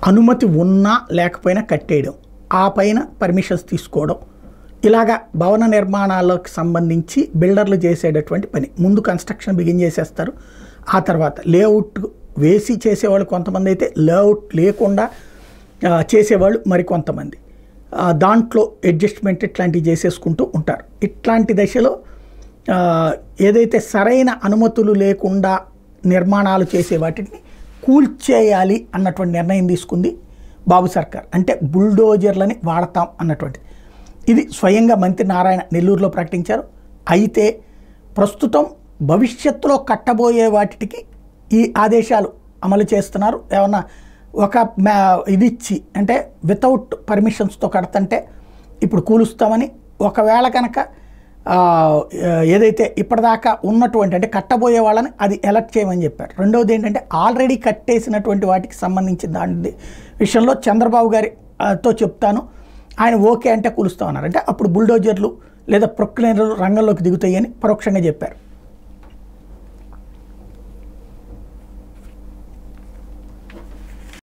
అనుమతి ఉన్నా లేకపోయినా కట్టేయడం, ఆ పైన పర్మిషన్స్ తీసుకోవడం, ఇలాగా భవన నిర్మాణాలకు సంబంధించి బిల్డర్లు చేసేటటువంటి పని. ముందు కన్స్ట్రక్షన్ బిగిన్ చేసేస్తారు, ఆ తర్వాత లేఅవుట్ వేసి చేసేవాళ్ళు కొంతమంది అయితే, లేఅవుట్ లేకుండా చేసేవాళ్ళు మరికొంతమంది, దాంట్లో అడ్జస్ట్మెంట్ ఇట్లాంటివి చేసేసుకుంటూ ఉంటారు. ఇట్లాంటి దశలో ఏదైతే సరైన అనుమతులు లేకుండా నిర్మాణాలు చేసే వాటిని కూల్చేయాలి అన్నటువంటి నిర్ణయం తీసుకుంది బాబు సర్కార్. అంటే బుల్డోజర్లని వాడతాం అన్నటువంటి ఇది స్వయంగా మంత్రి నారాయణ నెల్లూరులో ప్రకటించారు. అయితే ప్రస్తుతం భవిష్యత్తులో కట్టబోయే వాటికి ఈ ఆదేశాలు అమలు చేస్తున్నారు. ఏమన్నా ఒక ఇది ఇచ్చి అంటే వితౌట్ పర్మిషన్స్తో కడతంటే ఇప్పుడు కూలుస్తామని, ఒకవేళ కనుక ఏదైతే ఇప్పటిదాకా ఉన్నటువంటి అంటే కట్టబోయే వాళ్ళని అది అలర్ట్ చేయమని చెప్పారు. రెండవది ఏంటంటే ఆల్రెడీ కట్టేసినటువంటి వాటికి సంబంధించిన దాని విషయంలో చంద్రబాబు గారితో చెప్తాను, ఆయన ఓకే అంటే కూలుస్తామన్నారు. అంటే అప్పుడు బుల్డోజర్లు లేదా ప్రొక్లైనర్లు రంగంలోకి దిగుతాయని పరోక్షంగా చెప్పారు.